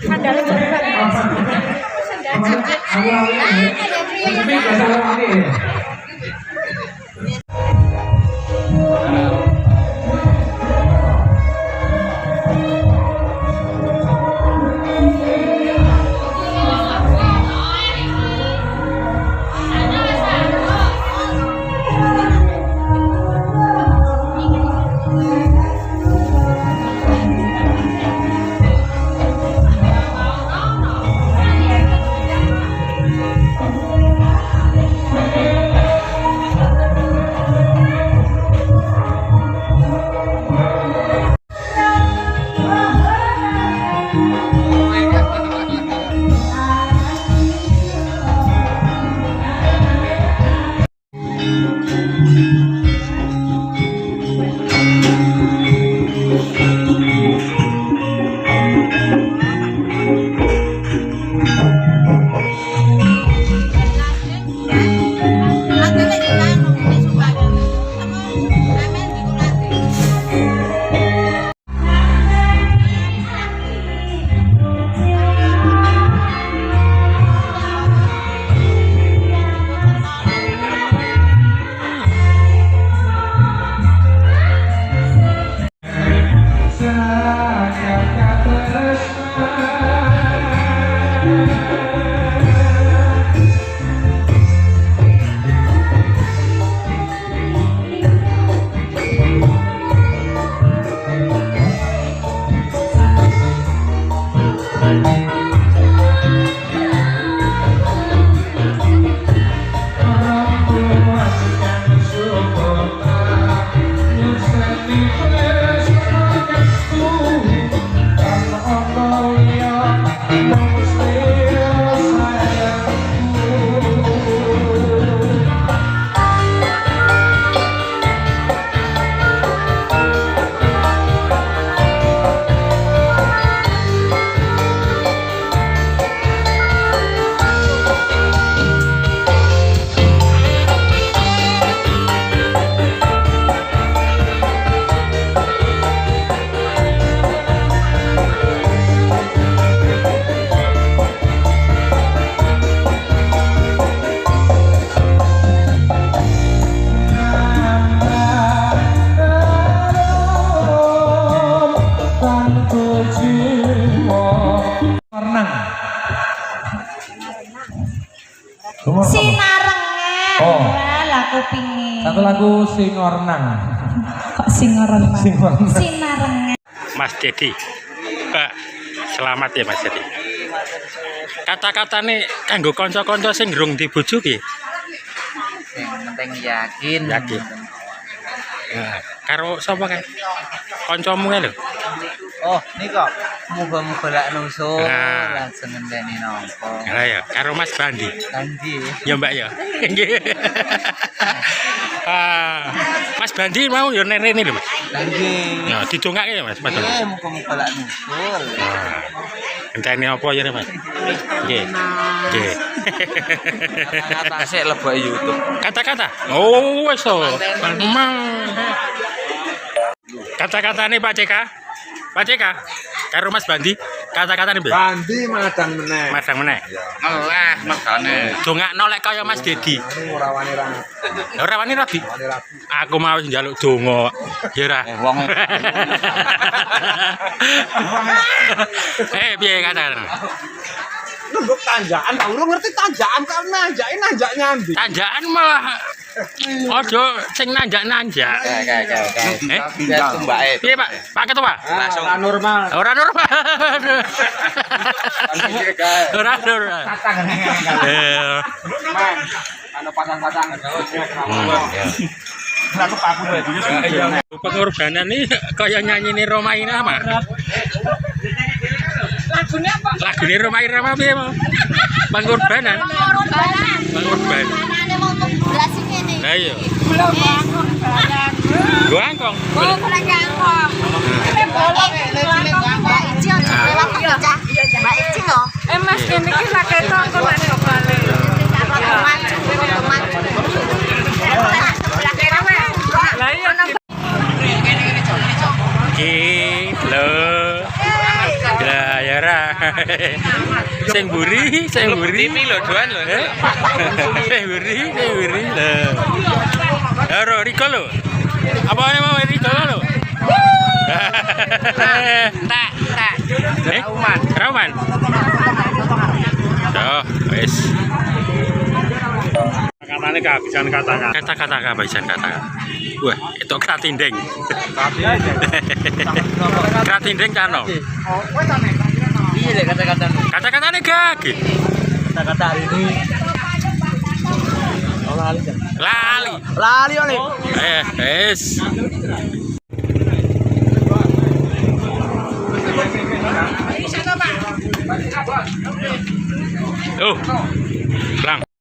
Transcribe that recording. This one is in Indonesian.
Sandalnya cepat. Sinarengan. Oh. Lagu pingin. Satu lagu Singornang. Kok Singornang? Sinarengan. Mas Dedi. Pak, selamat ya Mas Dedi. Kata-kata nih kanggo kanca-kanca sing durung dibojo piye? Yang penting yakin. Yakin. Nah, karo sapa kae? Kancamu kae lho. Oh, ini kok muga-muga lak nusul Nah. langsung ngenteni nopo. Lah ya, karo Mas Bandi. Kanji. Ya Mbak ya. Nggih. Mas Bandi mau ya rene lho Mas. Kanji. Ya didongake ya Mas. Mas. Muga-muga lak nusul. Nah. Enteni apa ya Mas? Nggih. Nggih. Kata sik lebok YouTube. Kata-kata. Oh, wis to. Kata-kata nih Pak CK. Pak CK. Karo Mas Bandi. Kata-kata nih Bandi madang meneh. Madang meneh. Allah, makane. Dongakno lek kaya Mas Dedi. Ora wani ra. Ora wani rabi. Aku mau njaluk donga. Ya ora. Wong Piye kata-kata? Nunggu tanjakan, tak urung ngerti tanjakan kok nanjak nyambi. Tanjakan malah ojo sing nanjak-nanjak. Kayak tumbake. Piye Pak? Pak Ketua? Langsung normal. Ora normal. Ora normal. Ana pasang-pasang. Pengorbanan ini kaya nyanyi nih Roma Irama. Lagunya apa? Lagunya Roma Irama piye mau? Pengorbanan. Pengorbanan. Anane mau tugas ini. Lah iya. Belum pengorbanan. Gua angkong. Oh, kurang angkong. Mbak Ici aja lewat pecah. Mbak Ici loh. Mas kene iki lak ketok kok nek kok bali. Lah iya Ki, lo. Lah ya ra. Sing buri, sing buri. TV lho, doan lho. Sing buri, sing buri. Ero Riko lho. Apa mau Riko lho? Tak. Rauman. Rauman. Yo, wis. Katanya kehabisan kata-kata. Kata-kata kehabisan kata. Wah, itu kratindeng. Kratindeng kano. Iya deh kata-kata. Kata-katane gak. Kata-kata hari ini. Lali. Lali oleh. Wis.